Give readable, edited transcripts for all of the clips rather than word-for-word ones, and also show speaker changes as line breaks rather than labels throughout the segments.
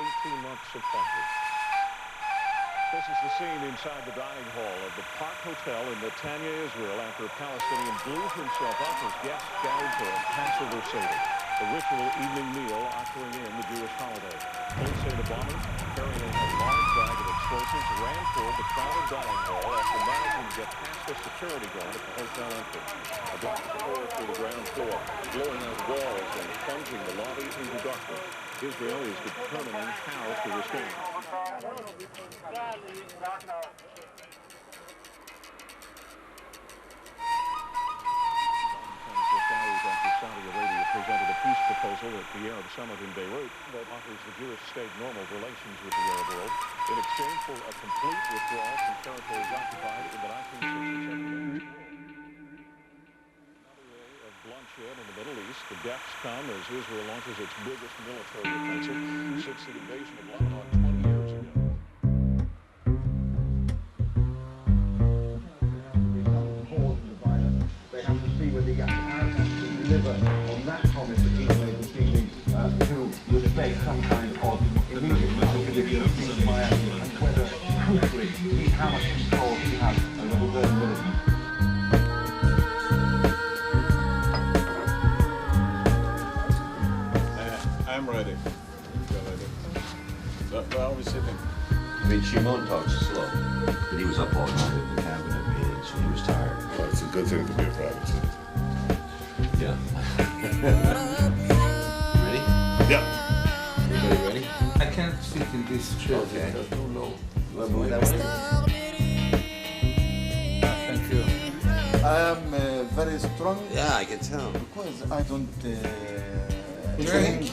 18 months of fighting. This is the scene inside the dining hall of the Park Hotel in Netanya, Israel, after a Palestinian blew himself up as guests gathered for a Passover Seder, a ritual evening meal ushering in the Jewish holiday. Police say the bombers, carrying a large bag of explosives, ran toward the crowded dining hall after managing to get past the security guard at the hotel entrance. A blast tore through the ground floor, blowing out walls and plunging the lobby into darkness. Israel is determining how to respond. Saudi Arabia presented a peace proposal at the Arab summit in Beirut that offers the Jewish state normal relations with the Arab world in exchange for a complete withdrawal from territories occupied in the 1967 of bloodshed in the Middle East. The deaths come as Israel launches its biggest military offensive since the invasion of Lebanon 20 years ago.
They have to see whether Arafat can deliver on that promise that he made this evening to respect some kind of immediate unconditional ceasefire, and whether, crucially, how much control he has over his own militants.
I'm ready. Where are we sitting?
I mean, Shimon talks slow, but he was up all night at the cabinet meeting, so he was tired.
Well, it's a good thing to be a private citizen.
Yeah. Ready?
Yeah.
Everybody ready?
I can't sit in this chair.
Okay.
It's too low.
You want to move that way?
Thank you.
I am very strong
Yeah, I can tell.
because I don't
Drink.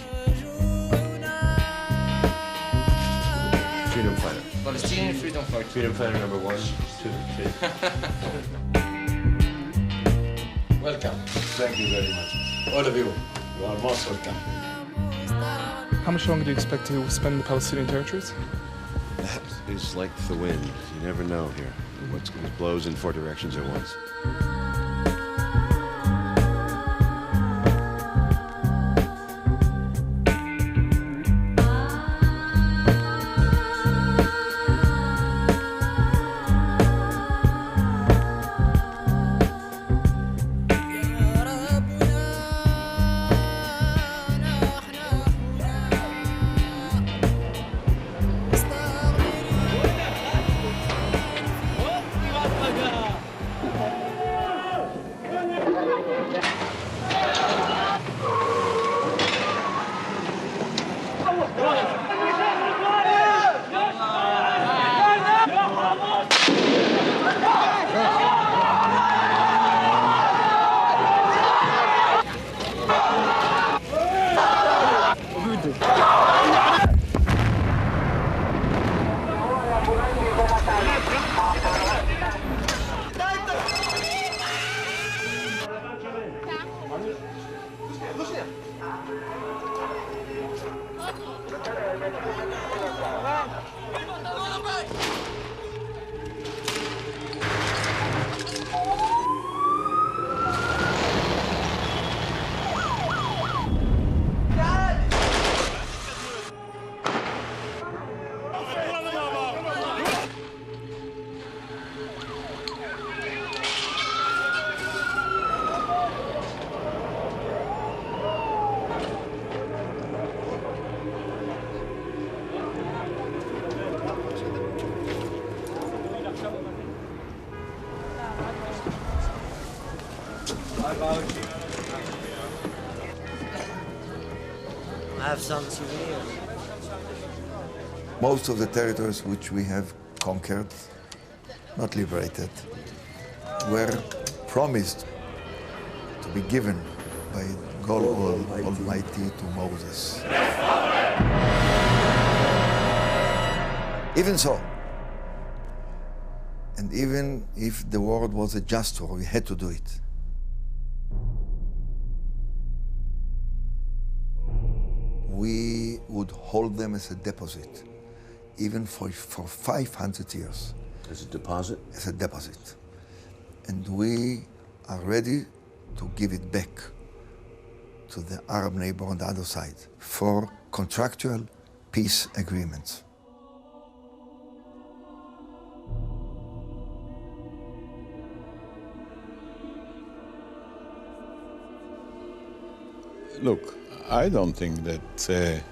Freedom fighter.
Palestinian freedom fighter.
Freedom fighter number 1, 2, 3.
Welcome.
Thank you very much. All of you. You are most welcome.
How much longer do you expect to spend in the Palestinian territories?
That is like the wind. You never know here. It blows in 4 directions at once.
I have some souvenirs.
most of the territories which we have conquered, not liberated, were promised to be given by God Almighty to Moses. Even so, and even if the war was a just war, we had to do it. We would hold them as a deposit, even for 500 years.
As a deposit?
As a deposit. And we are ready to give it back to the Arab neighbor on the other side for contractual peace agreements.
Look, I don't think that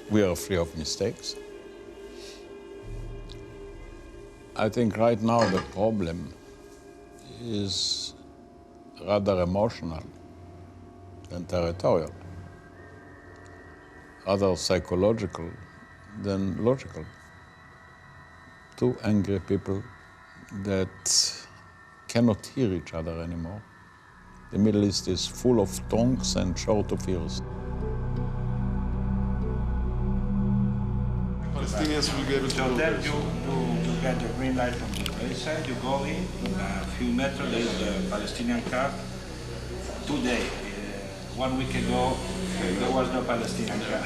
we are free of mistakes. I think right now the problem is rather emotional than territorial, rather psychological than logical. Two angry people that cannot hear each other anymore. The Middle East is full of tongues and short of ears.
Palestinians will be able to
So then you get the green light from the Israeli side, you go in, a few meters, there is the Palestinian car. Today, 1 week ago, there was no Palestinian car.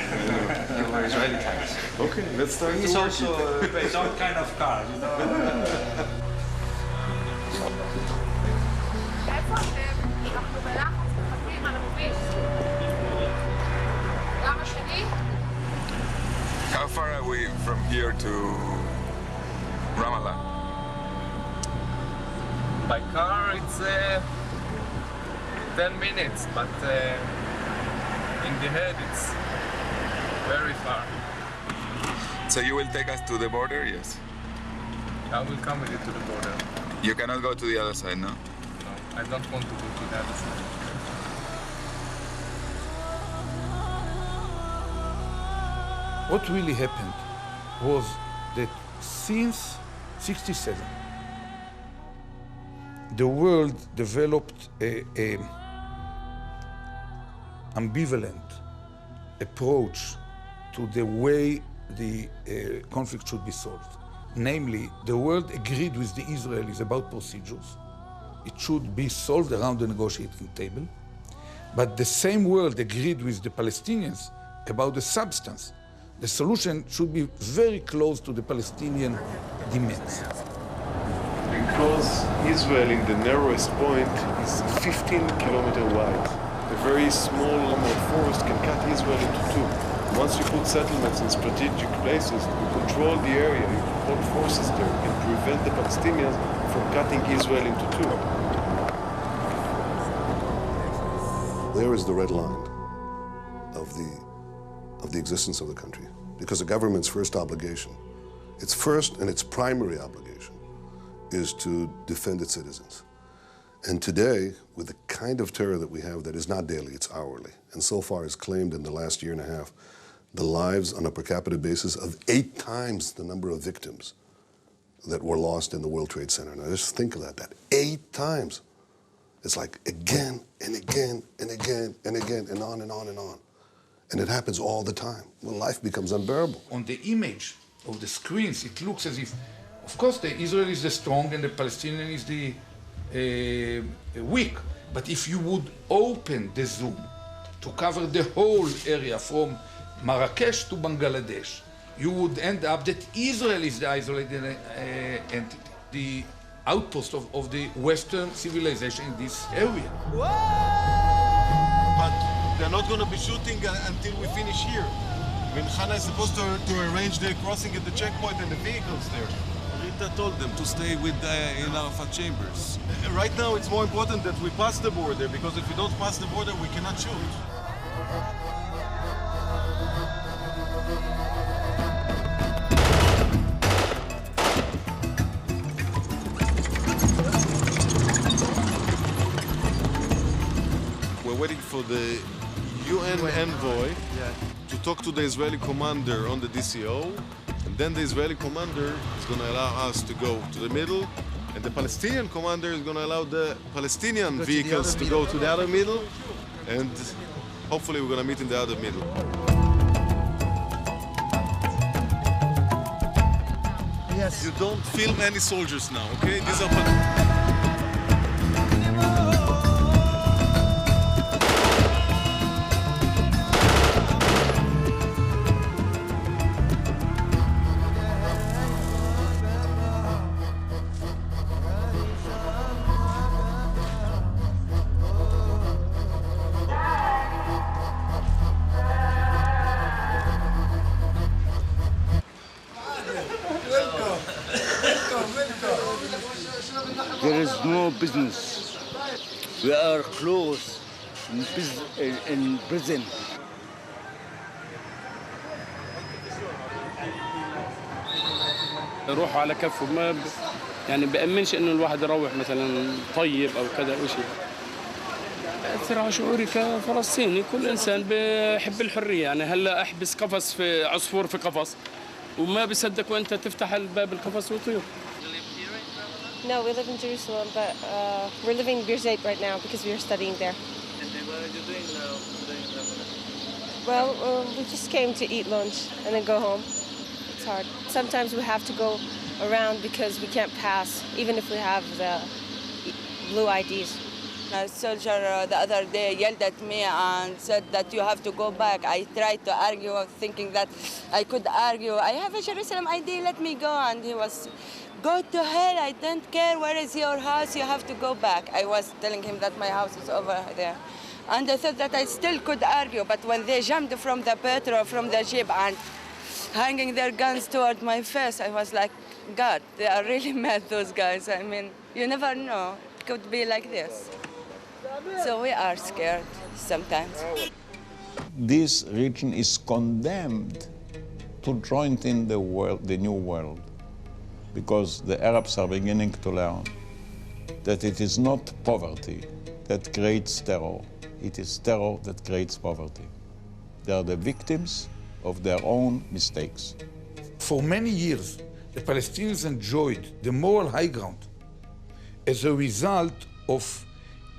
There were Israeli cars.
Okay, let's start
It's
to work
also some kind of car, you know.
How far are we from here to Ramallah?
By car, it's 10 minutes, but in the head, it's very far.
So you will take us to the border, yes?
I will come with you to the border.
You cannot go to the other side, no?
No, I don't want to go to the other side.
What really happened was that since '67, the world developed a ambivalent approach to the way the conflict should be solved. Namely, the world agreed with the Israelis about procedures. It should be solved around the negotiating table. But the same world agreed with the Palestinians about the substance. The solution should be very close to the Palestinian demands.
Because Israel, in the narrowest point, is 15 kilometers wide. A very small number of forests can cut Israel into two. Once you put settlements in strategic places, you control the area, you put forces there, and prevent the Palestinians from cutting Israel into two.
There is the red line of the existence of the country, because the government's first obligation, its first and its primary obligation, is to defend its citizens. And today, with the kind of terror that we have that is not daily, it's hourly, and so far has claimed in the last year and a half the lives on a per capita basis of 8 times the number of victims that were lost in the World Trade Center. Now just think of that 8 times. It's like again and again and again and again and on and on and on. And it happens all the time. Well, life becomes unbearable.
On the image of the screens, it looks as if, of course, the Israel is the strong and the Palestinian is the weak. But if you would open the zoom to cover the whole area from Marrakesh to Bangladesh, you would end up that Israel is the isolated entity, the outpost of the Western civilization in this area.
But they're not going to be shooting until we finish here. I mean, Hannah is supposed to arrange the crossing at the checkpoint and the vehicles there.
Grata told them to stay with in Arafat chambers.
Right now, it's more important that we pass the border, because if we don't pass the border, we cannot shoot. We're waiting for the UN envoy to talk to the Israeli commander on the DCO, and then the Israeli commander is going to allow us to go to the middle, and the Palestinian commander is going to allow the Palestinian vehicles to go to the other middle, and hopefully we're going to meet in the other middle.
Yes.
You don't film any soldiers now, okay? These are
There is no business. We are close in prison.
روحوا على كفه ما يعني بأمنش إنه الواحد يروح مثلا طيب أو كذا أو شيء. أثر على شعوري كفلسطيني، كل إنسان بيحب الحرية، يعني هلا أحبس قفص في عصفور في قفص وما بيصدق وأنت تفتح الباب القفص ويطير.
No, we live in Jerusalem, but we're living in Birzeit right now because we are studying there.
And what are you doing now today in Lebanon?
Well, we just came to eat lunch and then go home. It's hard. Sometimes we have to go around because we can't pass, even if we have the blue IDs.
A soldier the other day yelled at me and said that you have to go back. I tried to argue, thinking that I could argue. I have a Jerusalem ID, let me go. And he was, go to hell, I don't care, where is your house, you have to go back. I was telling him that my house is over there. And I thought that I still could argue, but when they jumped from the petrol, from the jeep, and hanging their guns toward my face, I was like, God, they are really mad, those guys. I mean, you never know, it could be like this. So we are scared sometimes.
This region is condemned to join in the world, the new world, because the Arabs are beginning to learn that it is not poverty that creates terror, it is terror that creates poverty. They are the victims of their own mistakes.
For many years, the Palestinians enjoyed the moral high ground as a result of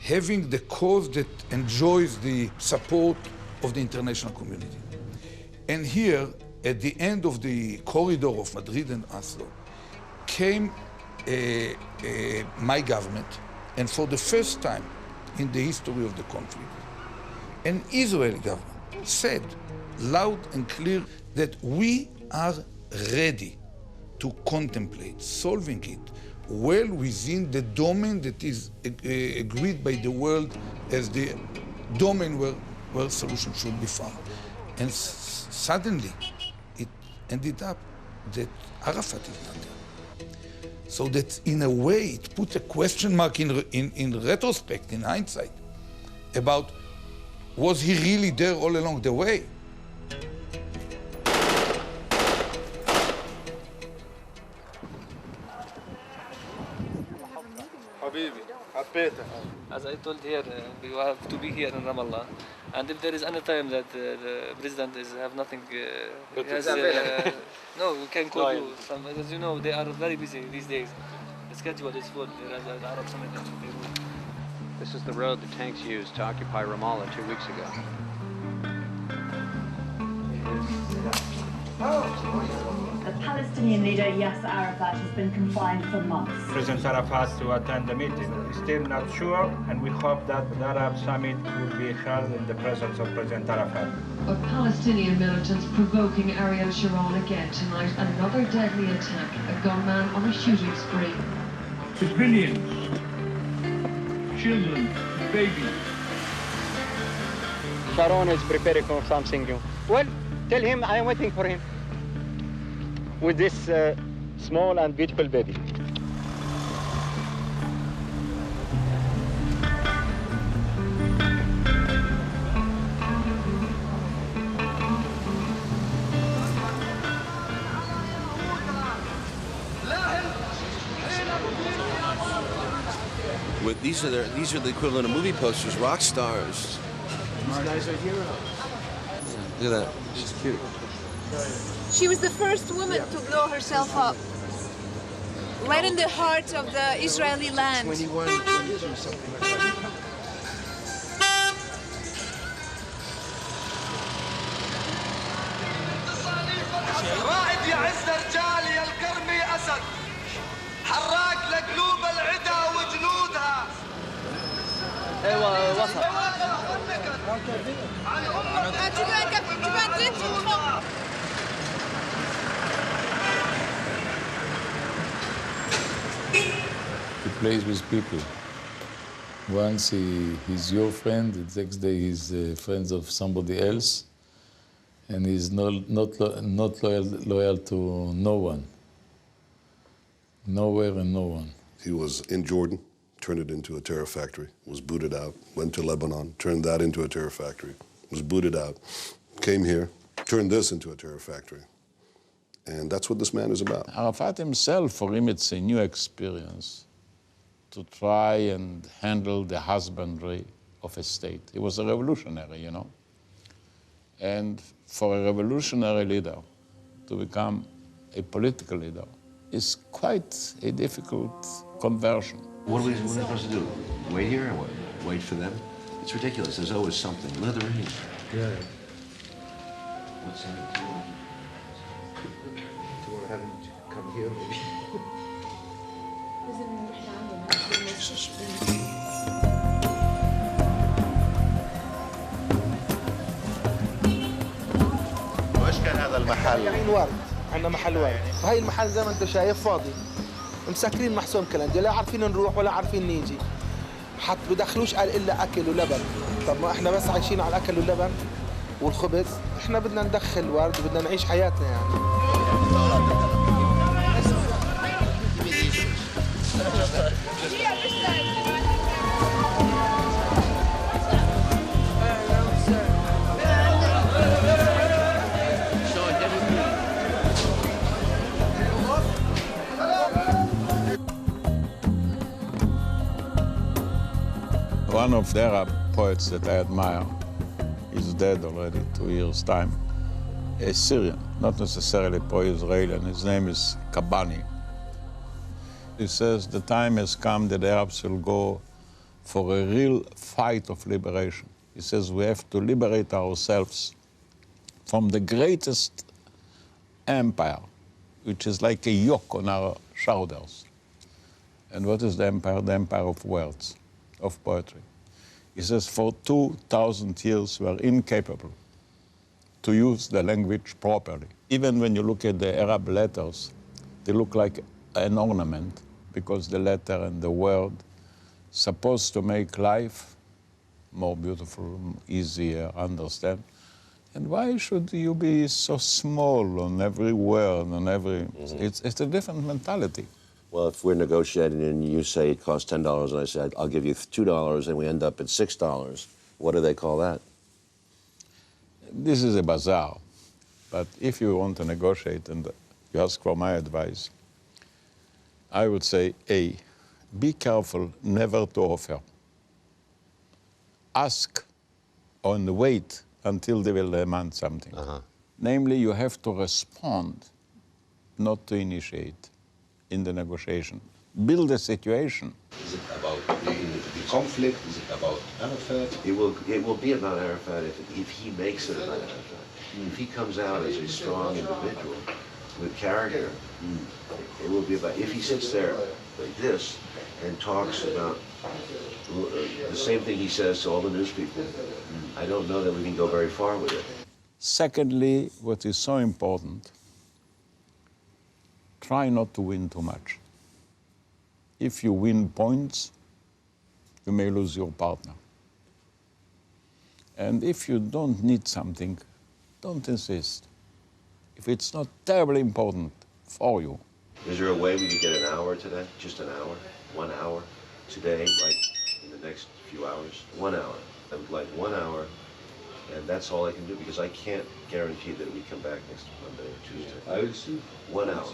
having the cause that enjoys the support of the international community. And here, at the end of the corridor of Madrid and Oslo, came my government, and for the first time in the history of the conflict, an Israeli government said loud and clear that we are ready to contemplate solving it well within the domain that is agreed by the world as the domain where solution should be found. And suddenly it ended up that Arafat is not there. So that in a way it put a question mark in retrospect, in hindsight, about was he really there all along the way?
As I told here, we have to be here in Ramallah, and if there is any time that the president have nothing, no, we can call you. As you know, they are very busy these days. The schedule is full. There is the Arab Summit in Beirut.
This is the road the tanks used to occupy Ramallah 2 weeks ago.
The Palestinian leader Yasser Arafat has been confined for months.
President Arafat to attend the meeting. Still not sure, and we hope that the Arab summit will be held in the presence of President Arafat.
But Palestinian militants provoking Ariel Sharon again tonight. Another deadly attack. A gunman on a shooting spree.
Civilians, children, babies.
Sharon is preparing for something new. Well, tell him I am waiting for him with this small and beautiful baby.
These are the equivalent of movie posters, rock stars. These guys are heroes. Look at that. She's cute.
She was the first woman to blow herself up, right in the heart of the Israeli land.
21, 22, something like that.
رائد يعز رجال يا الكرمي أسد حراق لقلوب العدا وجنودها.
ايوه وصل.
He plays with people. Once he's your friend, the next day he's friends of somebody else, and he's not loyal to no one. Nowhere and no one.
He was in Jordan, turned it into a terror factory, was booted out, went to Lebanon, turned that into a terror factory, was booted out, came here, turned this into a terror factory. And that's what this man is about.
Arafat himself, for him, it's a new experience to try and handle the husbandry of a state. He was a revolutionary, you know. And for a revolutionary leader to become a political leader is quite a difficult conversion.
What are we supposed to do? Wait here or what? Wait for them? It's ridiculous. There's always something. Leather in. Yeah. What's that? Do you want to have him come here, maybe?
وايش كان هذا المحل؟
عين ورد، عندنا محل ورد، وهي المحل زي ما انت شايف فاضي. مسكرين محسوم كلام، لا عارفين نروح ولا عارفين نيجي. حتى بدخلوش قال الا اكل ولبن. طب ما احنا بس عايشين على الاكل واللبن والخبز، احنا بدنا ندخل ورد وبدنا نعيش حياتنا يعني.
One of the Arab poets that I admire is dead already, 2 years' time. A Syrian, not necessarily pro-Israeli, his name is Kabani. He says the time has come that the Arabs will go for a real fight of liberation. He says we have to liberate ourselves from the greatest empire, which is like a yoke on our shoulders. And what is the empire? The empire of words, of poetry. He says for 2,000 years we are incapable to use the language properly. Even when you look at the Arab letters, they look like an ornament because the letter and the word supposed to make life more beautiful, easier, understand. And why should you be so small on every word, on every... It's a different mentality.
Well, if we're negotiating and you say it costs $10 and I say I'll give you $2 and we end up at $6, what do they call that?
This is a bazaar. But if you want to negotiate and you ask for my advice, I would say, A, be careful never to offer. Ask and wait until they will demand something. Namely, you have to respond, not to initiate in the negotiation. Build a situation.
Is it about the conflict? Is it about Arafat? It will be about Arafat if he makes it about Arafat. If he comes out as a strong individual with character, it will be about, if he sits there like this and talks about the same thing he says to all the news people, I don't know that we can go very far with it.
Secondly, what is so important, try not to win too much. If you win points, you may lose your partner. And if you don't need something, don't insist. If it's not terribly important for you.
Is there a way we could get an hour today? Just an hour? 1 hour today, like in the next few hours? 1 hour. I would like 1 hour, and that's all I can do because I can't guarantee that we come back next Monday or Tuesday. I will see. 1 hour.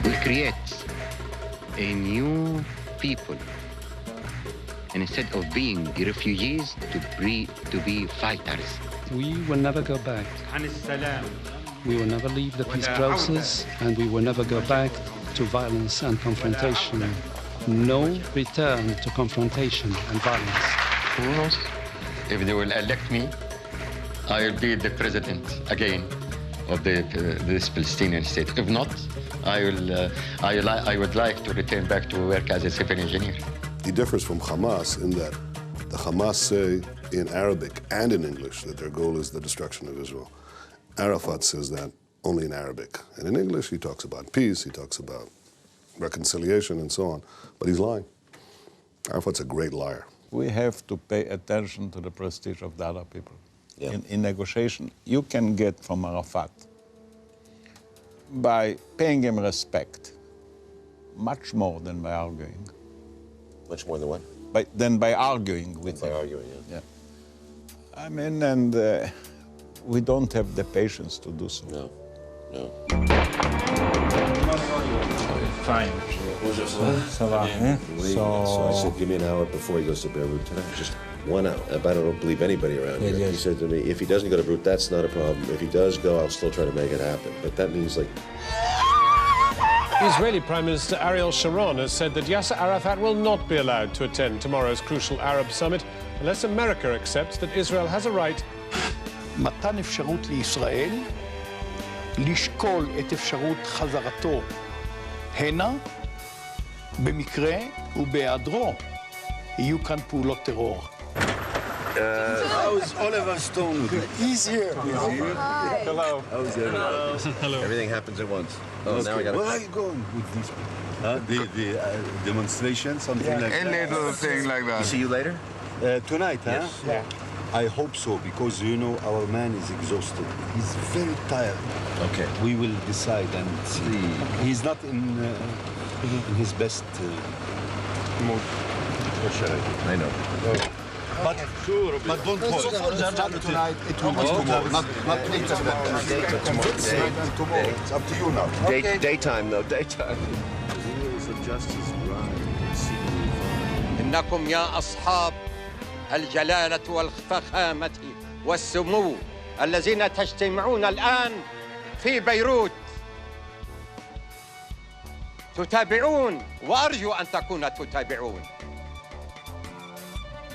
We create a new people. And instead of being refugees, to be fighters.
We will never go back. We will never leave the peace process, and we will never go back to violence and confrontation. No return to confrontation and violence.
Who knows? If they will elect me, I will be the president again of this Palestinian state. If not, I would like to return back to work as a civil engineer.
He differs from Hamas in that the Hamas say in Arabic and in English that their goal is the destruction of Israel. Arafat says that only in Arabic. And in English, he talks about peace, he talks about reconciliation and so on. But he's lying. Arafat's a great liar.
We have to pay attention to the prestige of the other people.
Yeah.
In negotiation, you can get from Arafat by paying him respect much more than by arguing.
Much more than what?
Than by arguing with
By
him.
arguing, yeah.
I mean, and we don't have the patience to do so.
No, no.
Fine.
So I said, give me an hour before he goes to Beirut tonight. Just 1 hour. I don't believe anybody around here. He said to me, if he doesn't go to Beirut, that's not a problem. If he does go, I'll still try to make it happen. But that means like...
Israeli Prime Minister Ariel Sharon has said that Yasser Arafat will not be allowed to attend tomorrow's crucial Arab summit unless America accepts that Israel has a right.
מתן אפשרות לישראל לשקול את אפשרות חזרתו הנה, במקרה ובהיעדרו יהיו כאן פעולות טרור.
How's Oliver Stone?
He's here.
Hi.
Hello.
Hello.
Everything happens at once. Oh, now I got
Where are you going with these people? The demonstration, something like that?
A little thing like that.
See you later?
Tonight,
yes.
Huh? Yeah. I hope so, because, you know, our man is exhausted. He's very tired.
Okay.
We will decide and see. He's not in his best mood.
I know.
But don't worry. Tonight, it will be tomorrow, not later than that. Tomorrow. It's up to you now.
Daytime, though, daytime.
Wheels of justice grind.
إنكم يا أصحاب الجلالة والفخامة والسمو الذين تجتمعون الآن في بيروت تتابعون وأرجو أن تكونوا تتابعون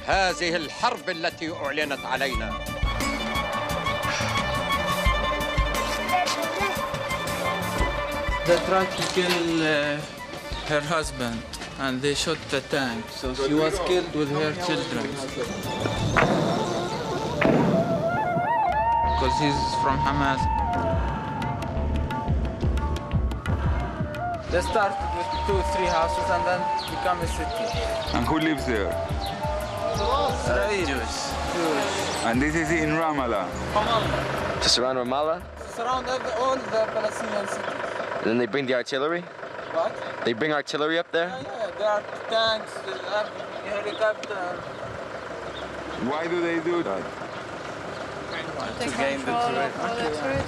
هذه الحرب التي أعلنت علينا.
They tried to kill her husband and they shot the tank, so she was killed with her children. Because he's from Hamas. They started with 2-3 houses and then become a city.
And who lives there?
Jews.
And this is in Ramallah.
Ramallah.
To surround Ramallah?
Surround all the Palestinian cities.
And then they bring the artillery?
What?
They bring artillery up there?
Yeah, there are tanks, helicopters.
Why do they do that?
To gain the territory.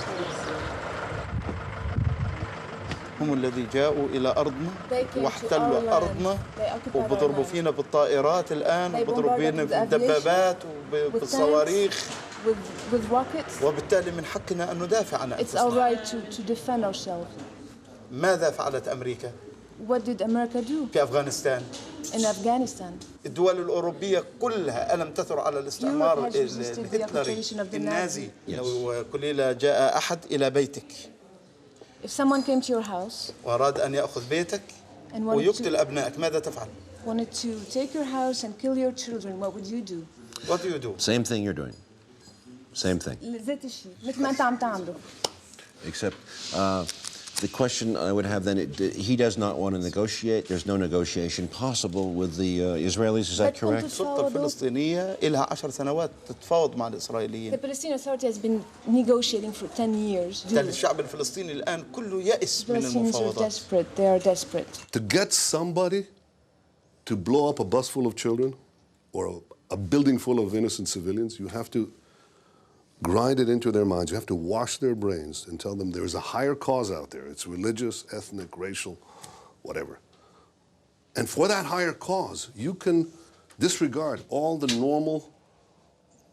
هم الذي جاءوا إلى أرضنا واحتلوا أرضنا وبضربوا فينا بالطائرات الآن وبضربوا فينا بالدبابات وبالصواريخ وبالتالي من حقنا أن ندافع عن
أنفسنا. It's our right to defend ourselves.
ماذا فعلت أمريكا؟
What did America do?
في أفغانستان.
In Afghanistan.
الدول الأوروبية كلها ألم تثر على الاستعمار الهتلري النازي. لو كل جاء أحد إلى بيتك.
If someone came to your house
وأراد أن يأخذ بيتك ويقتل أبنائك ماذا تفعل؟
Wanted to take your house and kill your children, what would you do?
What do you do?
Same thing you're doing. Same thing.
زيت الشيء مثل ما أنت عم تعمله.
Except the question I would have then, he does not want to negotiate. There's no negotiation possible with the Israelis. Is that correct?
السلطة الفلسطينية لها 10 سنوات تتفاوض مع الإسرائيليين.
The Palestinian Authority has been negotiating for 10 years.
الشعب الفلسطيني الآن كله يأس من المفاوضات.
They are desperate.
To get somebody to blow up a bus full of children or a building full of innocent civilians, you have to grind it into their minds. You have to wash their brains and tell them there is a higher cause out there. It's religious, ethnic, racial, whatever. And for that higher cause, you can disregard all the normal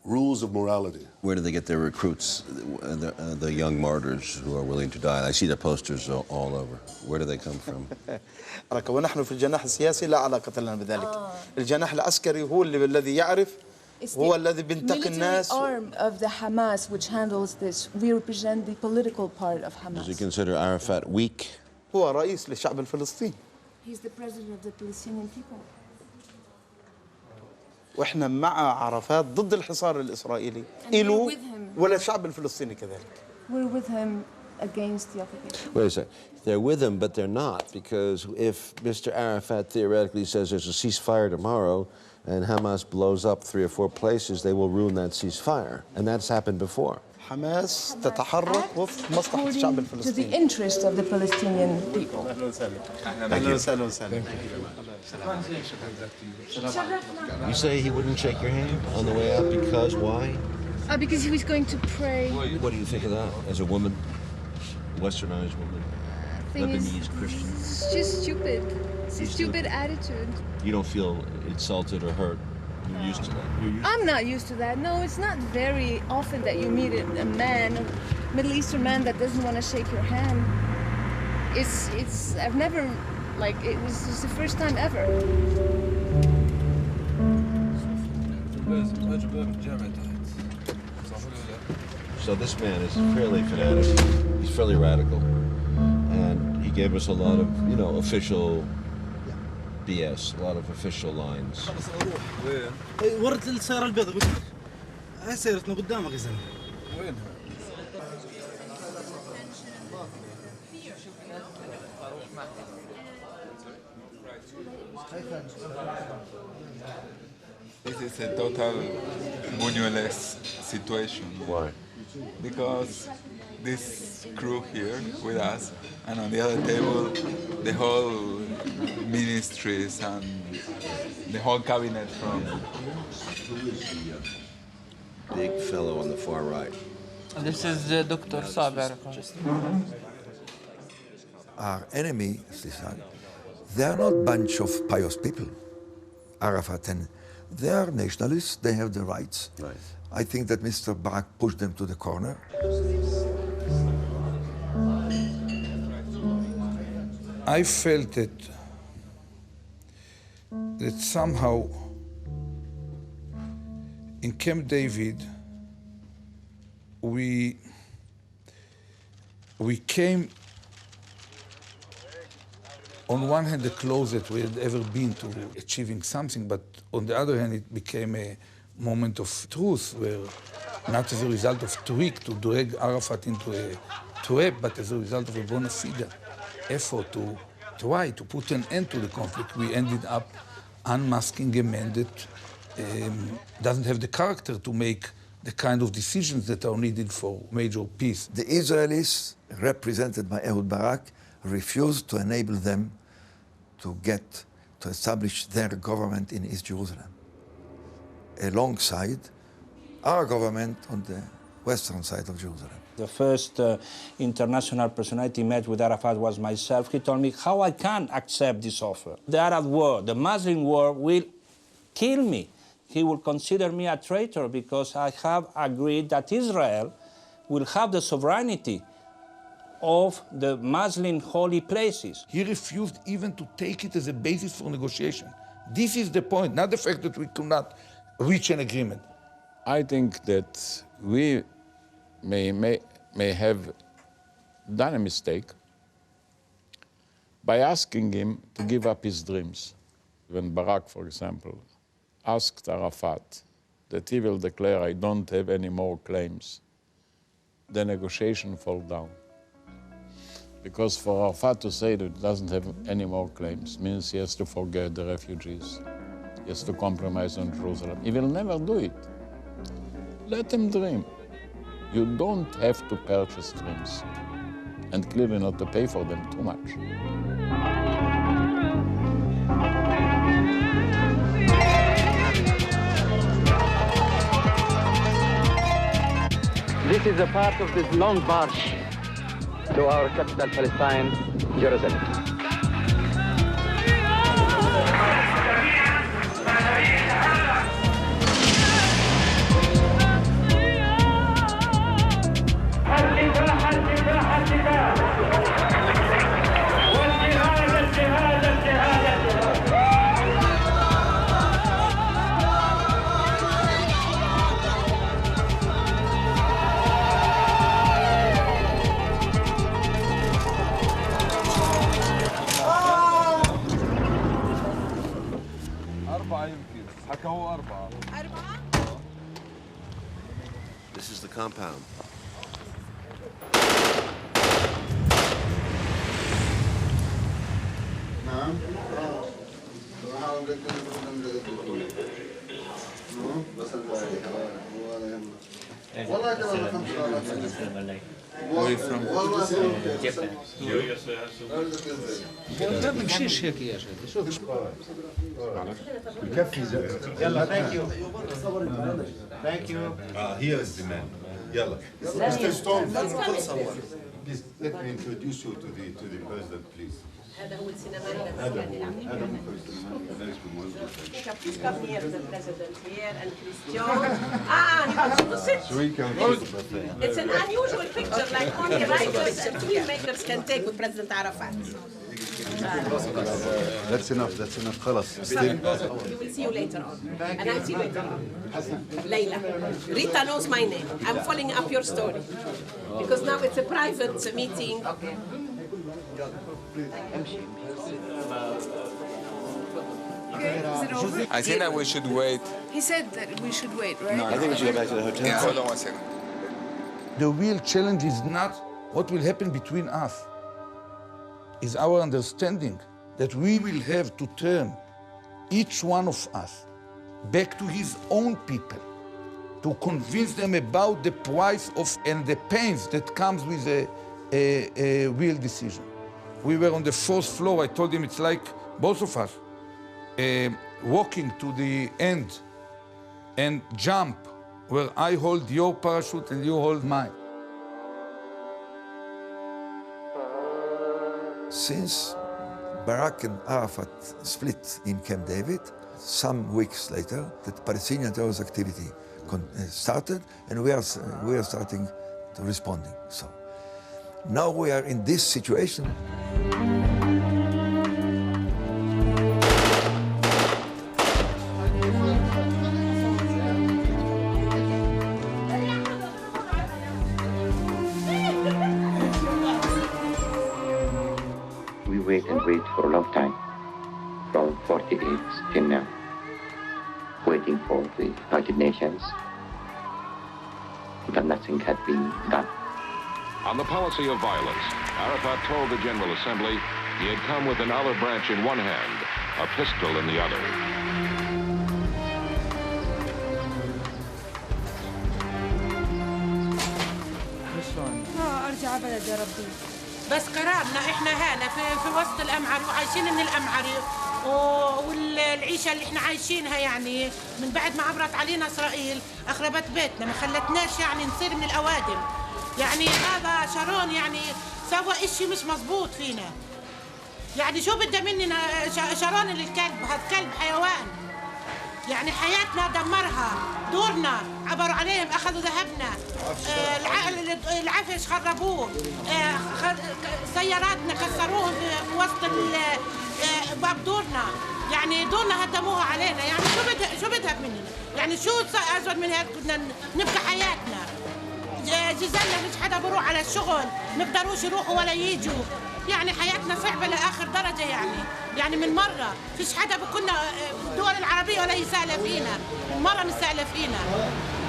rules of morality.
Where do they get their recruits, the young martyrs who are willing to die? I see the posters all over. Where do they come from?
ونحن في الجناح السياسي لا علاقة لنا بذلك. الجناح العسكري هو الذي يعرف هو الذي بينتقي الناس.
The military arm of the Hamas which handles this. We represent the political part of Hamas.
Does he consider Arafat weak?
هو رئيس للشعب الفلسطيني.
He's the president of the Palestinian people.
واحنا مع عرفات ضد الحصار الإسرائيلي. إله ولا الشعب الفلسطيني كذلك.
We're with him against the occupation.
Wait a second. They're with him, but they're not, because if Mr. Arafat theoretically says there's a ceasefire tomorrow, and Hamas blows up 3 or 4 places, they will ruin that ceasefire. And that's happened before.
حماس تتحرك وفق مصلحة الشعب
to the
الفلسطيني.
interest of the Palestinian people.
You say he wouldn't shake your hand on the way out because why?
Because he was going to pray.
What do you think of that as a woman, westernized woman, Lebanese Christian?
It's just stupid. It's a stupid attitude.
You don't feel insulted or hurt? You're used to that?
I'm not used to that. No, it's not very often that you meet a man, a Middle Eastern man that doesn't want to shake your hand. I've never, it was just the first time ever.
So this man is fairly fanatic. He's fairly radical. And he gave us a lot of, official BS, a lot of official lines.
ورد السيارة البيضاء قلت لك هاي سيارتنا قدامك يا زلمة وينها؟
This is a total Buñueles situation.
Why?
Because this crew here with us, and on the other table, the whole ministries and the whole cabinet from...
Big fellow on the far right.
This is Dr. Saber.
Our enemy, they are not a bunch of pious people, Arafat, and they are nationalists, they have the rights.
Right.
I think that Mr. Barak pushed them to the corner.
I felt that somehow in Camp David we came on one hand the closest we had ever been to achieving something, but on the other hand it became a moment of truth where not as a result of tweak to drag Arafat into a trap, but as a result of a bona fide effort to try to put an end to the conflict, we ended up unmasking a man that doesn't have the character to make the kind of decisions that are needed for major peace.
The Israelis, represented by Ehud Barak, refused to enable them to establish their government in East Jerusalem, alongside our government on the western side of Jerusalem.
The first international personality met with Arafat was myself. He told me how I can accept this offer. The Arab war, the Muslim war will kill me. He will consider me a traitor because I have agreed that Israel will have the sovereignty of the Muslim holy places.
He refused even to take it as a basis for negotiation. This is the point, not the fact that we could not reach an agreement.
I think that we may have done a mistake by asking him to give up his dreams. When Barak, for example, asked Arafat that he will declare, I don't have any more claims, the negotiation fell down. Because for Arafat to say that he doesn't have any more claims means he has to forget the refugees. He has to compromise on Jerusalem. He will never do it. Let him dream. You don't have to purchase dreams, and clearly not to pay for them too much.
This is a part of this long march to our capital, Palestine, Jerusalem.
This is the compound.
Where from?
Japan. ما بمشيش هيك يا شيخ شوف
يلا thank you. Thank you. Here is the man. يلا. Mr. Stone, please let me introduce you to the president, please.
هذا هو السينمائي Please come here, the president here, and Christian. He wants to sit. It's an unusual picture, like only writers and filmmakers can take with President Arafat.
That's enough. خلاص.
We will see you later on. And I'll see you later on. Layla. Rita knows my name. I'm following up your story. Because now it's a private meeting.
Is it over?
I think that we should wait.
He said that we should wait, right?
I think we should go back to the hotel. Yeah, hold on 1 second.
The real challenge is not what will happen between us. Is our understanding that we will have to turn each one of us back to his own people, to convince them about the price of and the pains that comes with a real decision. We were on the 4th floor. I told him it's like both of us walking to the end and jump where I hold your parachute and you hold mine.
Since Barak and Arafat split in Camp David, some weeks later, the Palestinian terrorist activity started, and we are starting to responding. So now we are in this situation.
Wait for a long time, from 48 till now, waiting for the United Nations, but nothing had been done.
On the policy of violence, Arafat told the General Assembly he had come with an olive branch in one hand, a pistol in the other.
ارجع بلد يا ربي. بس قرارنا احنا هنا في وسط الامعري وعايشين من الامعري والعيشه اللي احنا عايشينها يعني من بعد ما عبرت علينا اسرائيل اخربت بيتنا ما خلتناش يعني نصير من الاوادم. يعني هذا شارون يعني سوى اشي مش مزبوط فينا. يعني شو بده مننا شارون الكلب هذا كلب حيوان. يعني حياتنا دمرها، دورنا عبروا عليهم اخذوا ذهبنا، العفش خربوه، سياراتنا كسروهم في وسط باب دورنا، يعني دورنا هدموها علينا، يعني شو بدها مننا؟ يعني شو ازود من هيك بدنا نبقى حياتنا. جزلنا مش حدا بروح على الشغل، ما بقدروش يروحوا ولا ييجوا. يعني حياتنا صعبة لآخر درجة يعني من مرة فيش حدا بكنا بالدول العربية ولا يسأل فينا مرة مسألة فينا.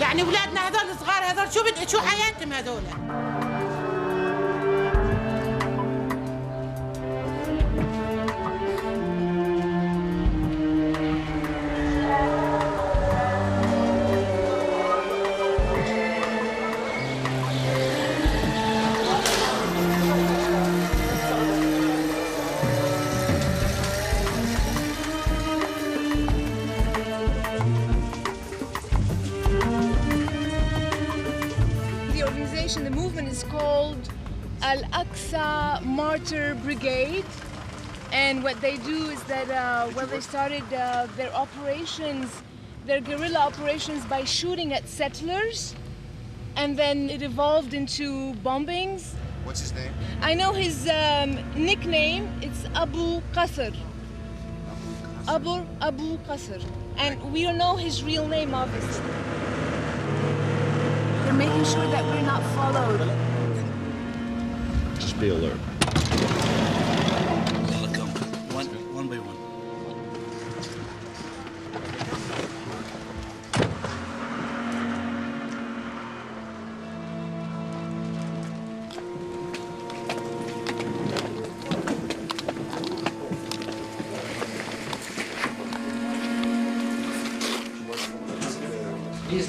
يعني أولادنا هذول صغار هذول شو حياتهم هذول.
The movement is called Al-Aqsa Martyr Brigade, and what they do is that they started their operations, their guerrilla operations, by shooting at settlers, and then it evolved into bombings.
What's his name?
I know his nickname. It's Abu Qasr. Abu Qasr, and we don't know his real name, obviously. They're making sure that we're not followed.
Just be alert.
One by one.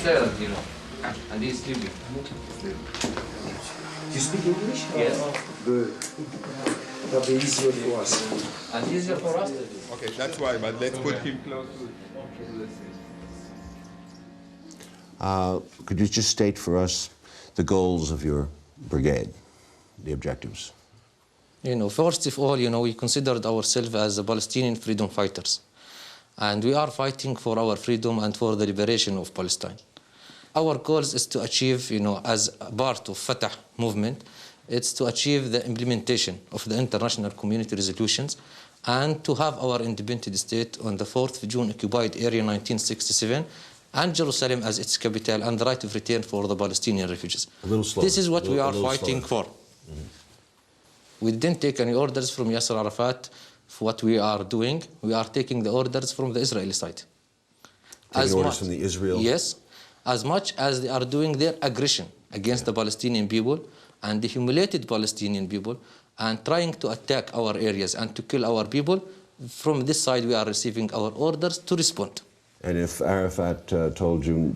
tired, you know, and he's sleeping.
You speak English?
Yes.
Good. That'll be easier for us.
And easier for us to do.
Okay, that's why, but let's put him close to
Could you just state for us the goals of your brigade, the objectives?
You know, first of all, you know, we considered ourselves as the Palestinian freedom fighters. And we are fighting for our freedom and for the liberation of Palestine. Our goals is to achieve, you know, as a part of Fatah movement, it's to achieve the implementation of the international community resolutions and to have our independent state on the 4th of June occupied area 1967 and Jerusalem as its capital and the right of return for the Palestinian refugees.
A little slower.
This is what we are fighting
slower.
for. We didn't take any orders from Yasser Arafat for what we are doing. We are taking the orders from the Israeli side.
Taking orders from the Israel?
Yes, as much as they are doing their aggression against the Palestinian people and the humiliated Palestinian people and trying to attack our areas and to kill our people, from this side we are receiving our orders to respond.
And if Arafat told you,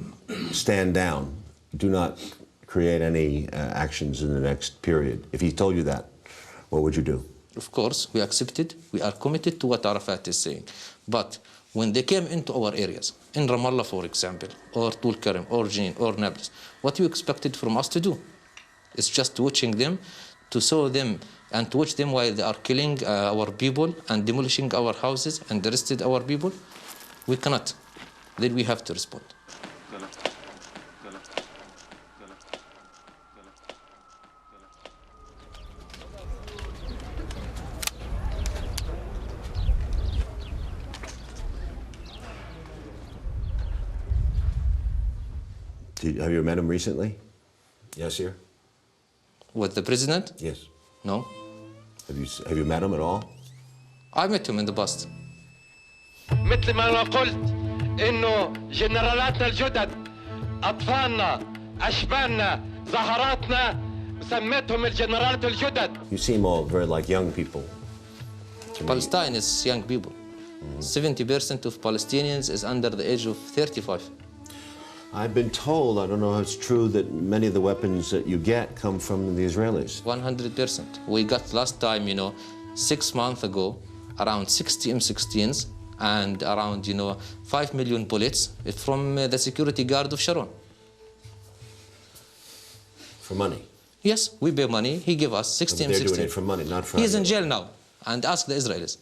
stand down, do not create any actions in the next period, if he told you that, what would you do?
Of course, we accepted, we are committed to what Arafat is saying. But when they came into our areas, in Ramallah, for example, or Tulkarem, or Jenin, or Nablus, what you expected from us to do? It's just watching them, to show them, and to watch them while they are killing our people and demolishing our houses and arrested our people. We cannot. Then we have to respond.
Have you met him recently? Yes, sir?
With the president?
Yes.
No.
Have you met him at all?
I met him in the past.
مثل ما أنا قلت إنه جنرالاتنا الجدد أطفالنا أشبالنا زهراتنا سميتهم الجنرالات الجدد.
You seem all very like young people.
Palestine is young people. 70% of Palestinians is under the age of 35.
I've been told, I don't know if it's true, that many of the weapons that you get come from the Israelis.
100%. We got last time, you know, 6 months ago, around 60 M16s and around, 5 million bullets from the security guard of Sharon.
For money?
Yes, we pay money. He gave us 60
So
M16.
they're doing it for money, not for...
He is in jail now. And ask the Israelis.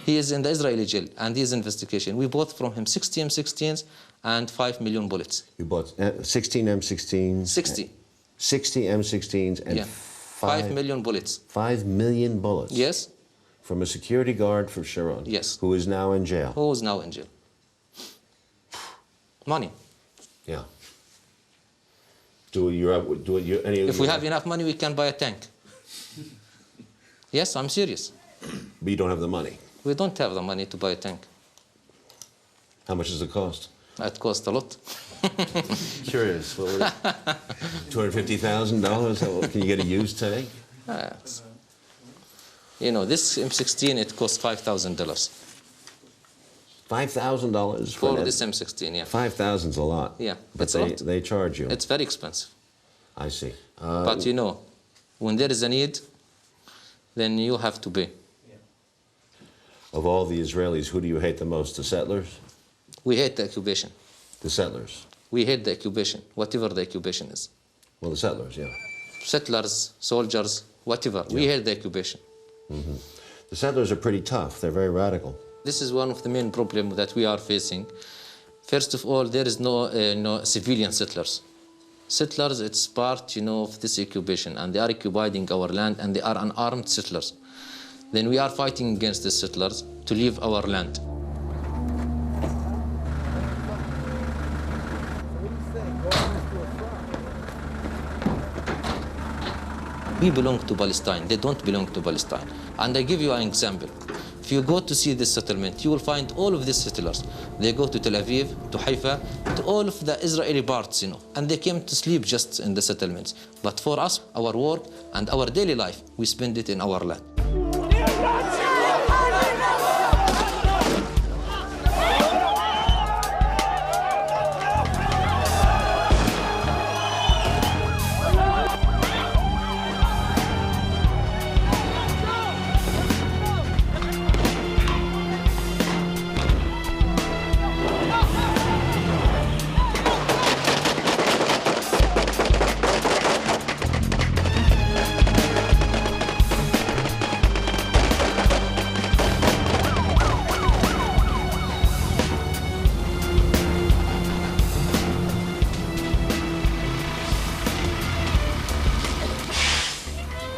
He is in the Israeli jail and he is in investigation. We bought from him 60 M16s and 5 million bullets.
You bought 16 M16s?
60.
60 M16s and
5 million bullets.
5 million bullets?
Yes.
From a security guard for Sharon?
Yes.
Who is now in jail?
Who is now in jail? Money.
Yeah.
If we have enough money, we can buy a tank. Yes, I'm serious.
But you don't have the money?
We don't have the money to buy a tank.
How much does it cost?
It costs a lot.
Curious. What would it? $250,000? Can you get a used tank?
Yes. This M16, it costs $5,000.
$5,000
for this M16, yeah.
5,000's a lot.
Yeah,
but they charge you.
It's very expensive.
I see.
But when there is a need, then you have to pay.
Of all the Israelis, who do you hate the most? The settlers?
We hate the occupation.
The settlers?
We hate the occupation, whatever the occupation is.
Well, the settlers, yeah.
Settlers, soldiers, whatever. Yeah. We hate the occupation.
Mm-hmm. The settlers are pretty tough. They're very radical.
This is one of the main problems that we are facing. First of all, there is no civilian settlers. Settlers, it's part, of this occupation, and they are occupying our land, and they are unarmed settlers. Then we are fighting against the settlers to leave our land. We belong to Palestine. They don't belong to Palestine. And I give you an example. If you go to see this settlement, you will find all of these settlers. They go to Tel Aviv, to Haifa, to all of the Israeli parts, and they came to sleep just in the settlements. But for us, our work and our daily life, we spend it in our land.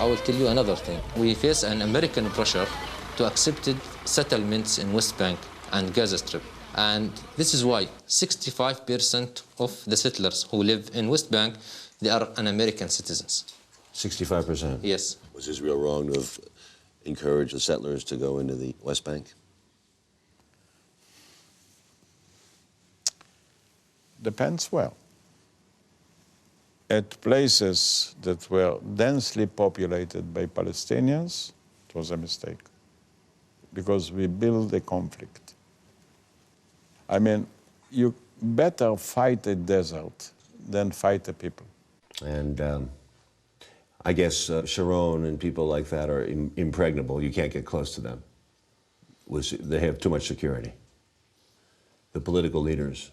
I will tell you another thing. We face an American pressure to accept settlements in West Bank and Gaza Strip. And this is why 65% of the settlers who live in West Bank, they are American citizens.
65%?
Yes.
Was Israel wrong to have encouraged the settlers to go into the West Bank?
Depends where. At places that were densely populated by Palestinians, it was a mistake, because we build a conflict. I mean, you better fight a desert than fight a people.
And I guess Sharon and people like that are impregnable. You can't get close to them. They have too much security. The political leaders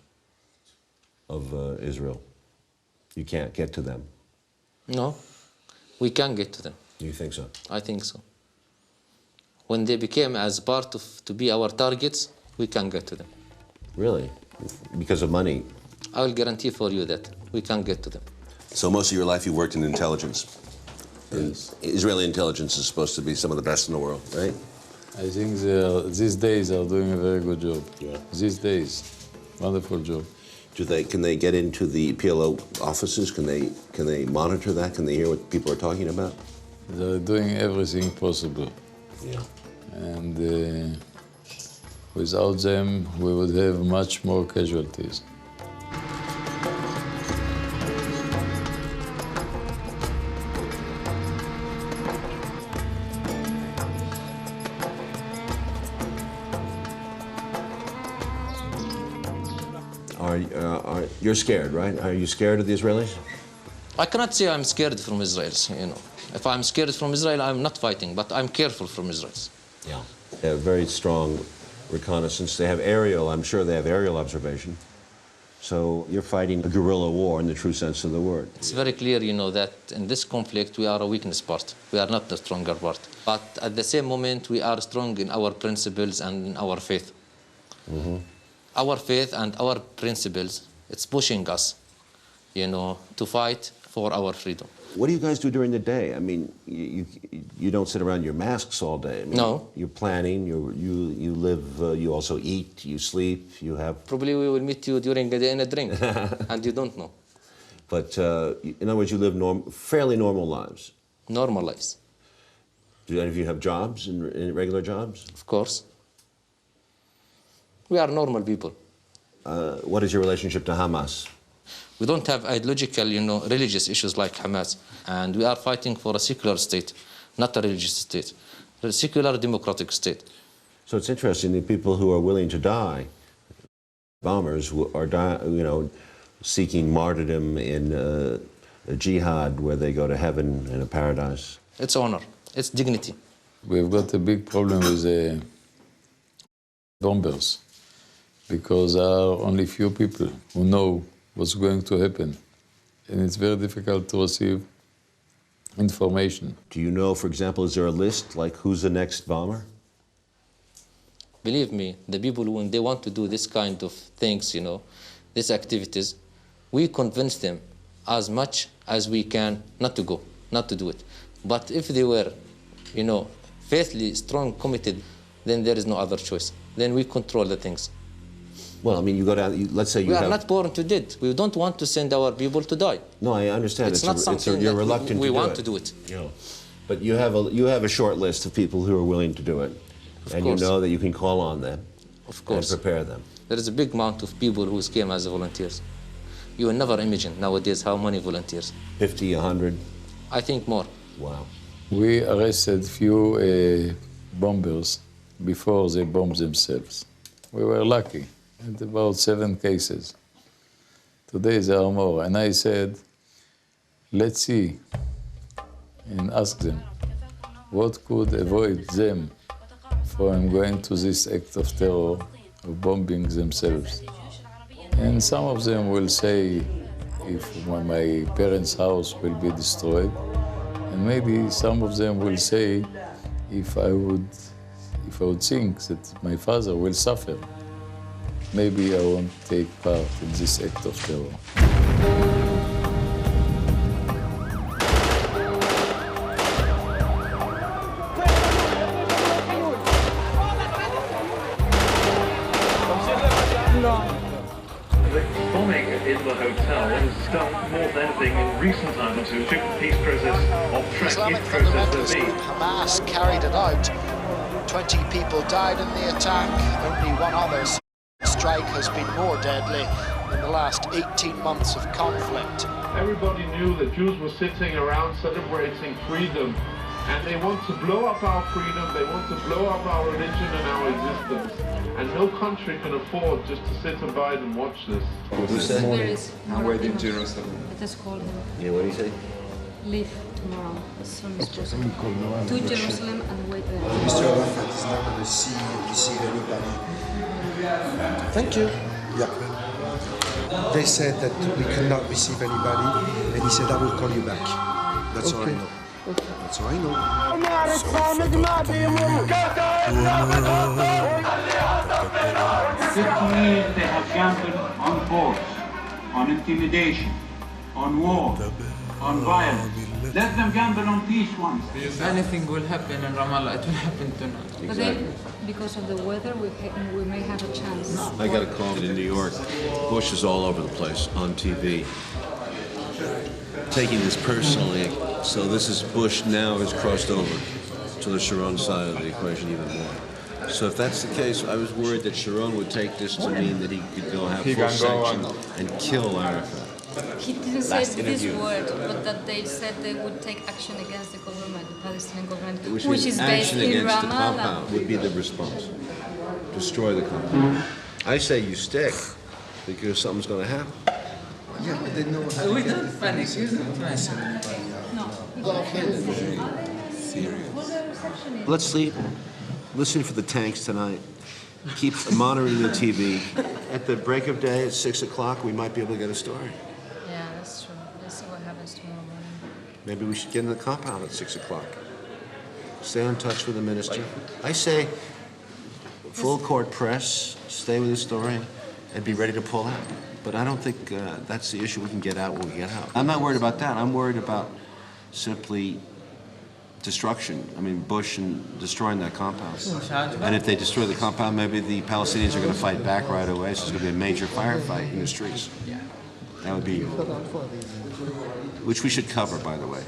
of Israel, you can't get to them.
No, we can get to them.
You think so?
I think so. When they became as part of to be our targets, we can get to them.
Really? Because of money?
I will guarantee for you that we can get to them.
So most of your life you worked in intelligence. Yes. Israeli intelligence is supposed to be some of the best in the world, right?
I think these days are doing a very good job. Yeah. These days, wonderful job.
Can they get into the PLO offices? Can they monitor that? Can they hear what people are talking about?
They're doing everything possible.
Yeah.
And without them, we would have much more casualties.
You're scared, right? Are you scared of the Israelis?
I cannot say I'm scared from Israelis, you know. If I'm scared from Israel, I'm not fighting, but I'm careful from Israelis.
Yeah. They have very strong reconnaissance. They have aerial, I'm sure they have aerial observation. So you're fighting a guerrilla war in the true sense of the word.
It's very clear, you know, that in this conflict we are a weakness part. We are not the stronger part. But at the same moment, we are strong in our principles and in our faith.
Mm-hmm.
Our faith and our principles, it's pushing us, you know, to fight for our freedom.
What do you guys do during the day? I mean, you don't sit around your masks all day. I mean,
No.
You're planning, you live, you also eat, you sleep, you have...
Probably we will meet you during the day in a drink, and you don't know.
But in other words, you live fairly normal lives.
Normal lives.
Do any of you have jobs, in regular jobs?
Of course. We are normal people.
What is your relationship to Hamas?
We don't have ideological, you know, religious issues like Hamas. And we are fighting for a secular state, not a religious state. A secular democratic state.
So it's interesting, the people who are willing to die, bombers who are, you know, seeking martyrdom in a jihad where they go to heaven in a paradise.
It's honor. It's dignity.
We've got a big problem with the bombers, because there are only few people who know what's going to happen. And it's very difficult to receive information.
Do you know, for example, is there a list, like who's the next bomber?
Believe me, the people, when they want to do this kind of things, you know, these activities, we convince them as much as we can not to go, not to do it. But if they were, you know, faithfully, strong, committed, then there is no other choice. Then we control the things.
Well, I mean, you go down, let's say you
we
have...
are not born to dead. We don't want to send our people to die.
No, I understand.
It's not something
you're
that
reluctant
we
to
want
do
to do it.
You know, but you have a short list of people who are willing to do it. And
course.
You know that you can call on them.
Of course.
And prepare them.
There is a big amount of people who came as volunteers. You will never imagine nowadays how many volunteers.
50, 100?
I think more.
Wow.
We arrested few bombers before they bombed themselves. We were lucky. At about 7 cases. Today there are more. And I said, let's see and ask them what could avoid them from going to this act of terror, of bombing themselves. And some of them will say if my parents' house will be destroyed. And maybe some of them will say if I would think that my father will suffer. Maybe I won't take part in this act of terror.
to restrict the peace process or track
Islamic
its process
fundamentalist
will be.
group Hamas carried it out. 20 people died in the attack, only one other. Strike has been more deadly in the last 18 months of conflict.
Everybody knew that Jews were sitting around celebrating freedom, and they want to blow up our freedom, they want to blow up our religion and our existence. And no country can afford just to sit aside and watch this.
Who's that?
I'm waiting in Jerusalem.
Let us call him.
Yeah, what do you say?
Leave tomorrow as soon as possible. To Jerusalem and wait there.
Mr. Arafat is not going to see or receive anybody.
Thank you.
Yeah. They said that we cannot receive anybody, and he said, I will call you back. That's all I know. That's all I know.
It means they have gambled on force, on intimidation, on war, on violence. Let them gamble on peace once.
If anything will happen in Ramallah, it will happen tonight.
But then, because of the weather, we may have a chance.
I got a call in New York. Bush is all over the place on TV, taking this personally. So this is Bush now has crossed over to the Sharon side of the equation even more. So if that's the case, I was worried that Sharon would take this to mean that he could go have full sanction and kill Arafat.
He didn't say this word, but that they said they would take action against the government, the Palestinian government, which is based
action
in
against the
Ramallah.
compound would be the response. Destroy the compound. I say you stick because something's going to happen.
Yeah, but they know how to
We
get
don't
the
panic,
things.
you don't panic.
Let's sleep. Listen for the tanks tonight. Keep monitoring the TV. At the break of day at 6 o'clock, we might be able to get a story.
Yeah, that's true. Let's see what happens tomorrow morning.
Maybe we should get in the compound at 6 o'clock. Stay in touch with the minister. I say full court press, stay with the story, and be ready to pull out. But I don't think that's the issue. We can get out when we get out. I'm not worried about that. I'm worried about simply destruction. I mean, Bush and destroying that compound. And if they destroy the compound, maybe the Palestinians are going to fight back right away. So it's going to be a major firefight in the streets. That would be, which we should cover, by the way.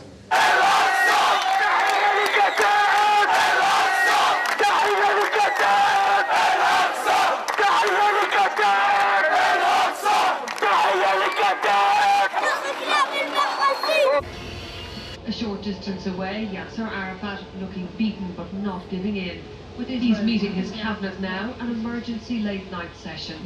A short distance away, Yasser Arafat looking beaten but not giving in. He's meeting his cabinet now, an emergency late-night session.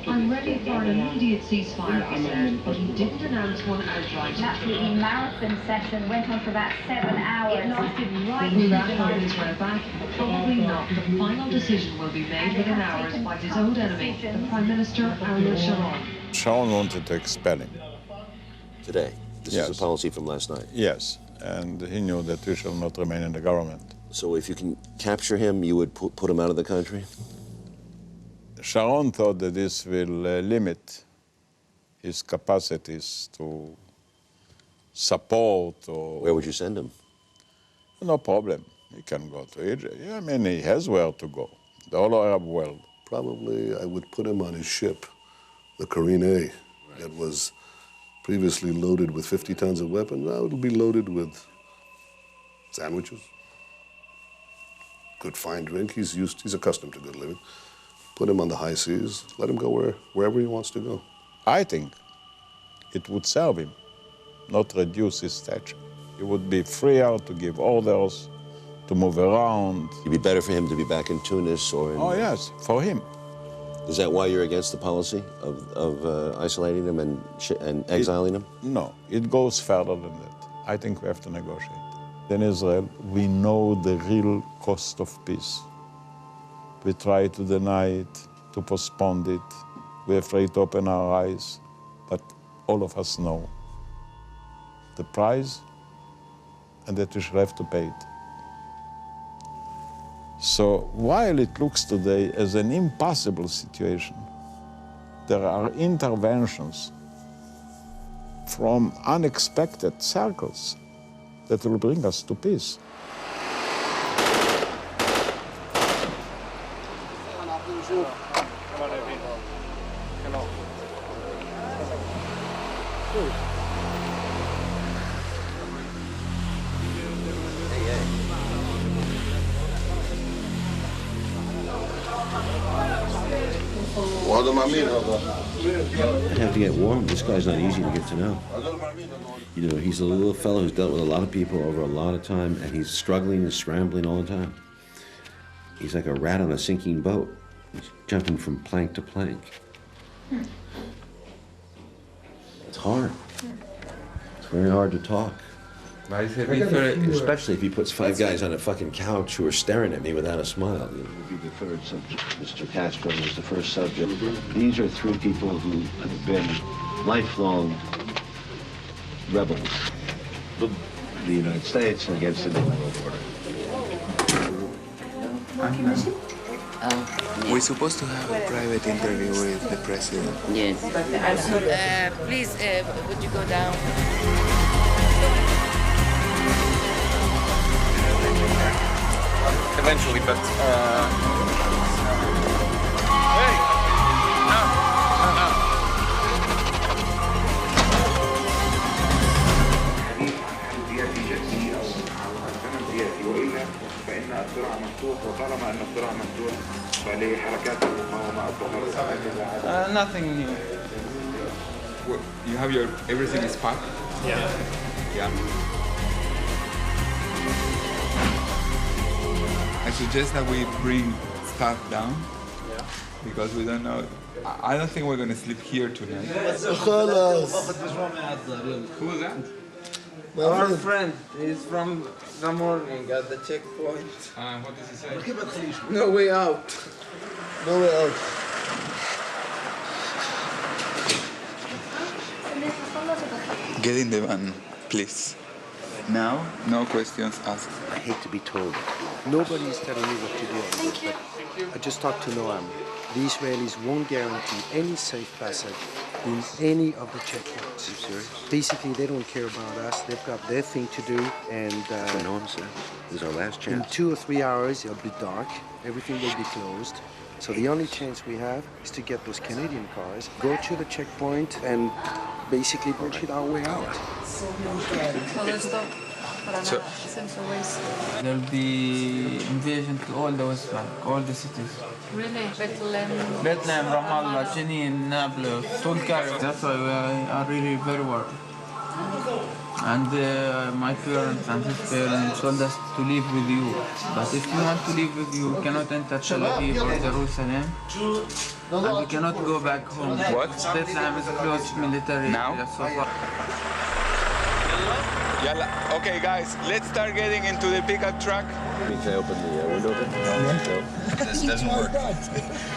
I'm ready for an immediate ceasefire, he said, but he didn't announce one outright.
An absolutely marathon session went on for about 7 hours.
It lasted right Will that hold Israel back? Probably not. The final decision will be made within hours by his own enemy, the Prime Minister, Ariel Sharon.
Sharon wanted to expel him.
Today? This is a policy from last night?
Yes, and he knew that we shall not remain in the government.
So if you can capture him, you would put him out of the country?
Sharon thought that this will limit his capacities to support or...
Where would you send him?
No problem. He can go to Egypt. Yeah, I mean, he has where to go. The whole Arab world.
Probably I would put him on his ship, the Karine, that was previously loaded with 50 tons of weapons. Now it'll be loaded with sandwiches, good fine drink. He's accustomed to good living. Put him on the high seas. Let him go wherever he wants to go.
I think it would serve him, not reduce his stature. He would be freer to give orders, to move around.
It'd be better for him to be back in Tunis or in...
Oh, yes, for him.
Is that why you're against the policy of isolating him and exiling him?
No, it goes further than that. I think we have to negotiate. In Israel, we know the real cost of peace. We try to deny it, to postpone it. We're afraid to open our eyes. But all of us know the price and that we shall have to pay it. So while it looks today as an impossible situation, there are interventions from unexpected circles that will bring us to peace.
I'd have to get warm. This guy's not easy to get to know. You know, he's a little fellow who's dealt with a lot of people over a lot of time, and he's struggling and scrambling all the time. He's like a rat on a sinking boat. He's jumping from plank to plank. It's hard. It's very hard to talk. Especially if he puts 5 guys on a fucking couch who are staring at me without a smile. It would be the third subject. Mr. Castro was the first subject. These are 3 people who have been lifelong rebels of the United States against the New World Order.
We're supposed to have a private interview with the president.
Yes. Please, would you go down?
Eventually, but
Hey!
No.
فإن الصراع مفتوح وطالما أن الصراع مفتوح فلحركات المقاومة الظهر.
Nothing new.
You have your everything is packed?
Yeah.
Yeah. I suggest that we bring stuff down because we don't know. I don't think we're going to sleep here tonight. Who was that?
Our friend is from the morning at the checkpoint.
What does he say?
No way out.
No way out.
Get in the van, please.
Now?
No questions asked.
I hate to be told. Nobody is telling me what to do.
Thank you.
I just talked to Noam. The Israelis won't guarantee any safe passage in any of the checkpoints.
Are you serious?
Basically, they don't care about us. They've got their thing to do, and
Noam said, this is our last
in
chance.
2 or 3 hours, it'll be dark. Everything will be closed. So the only chance we have is to get those Canadian cars, go to the checkpoint, and basically bullshit our way out.
So,
There'll be invasion to all the West Bank, all the cities.
Really? Bethlehem.
Bethlehem, Ramallah, Jenin, Nablus, Tulkarem. That's why we are really very worried. And my parents and his parents told us to live with you. But if you want to live with you, you cannot enter Tel Aviv or Jerusalem. And we cannot go back home.
What?
Bethlehem is closed military.
Now?
So far.
Yalla. Okay, guys, let's start getting into the pickup truck.
Can I open the window? No.
This doesn't work.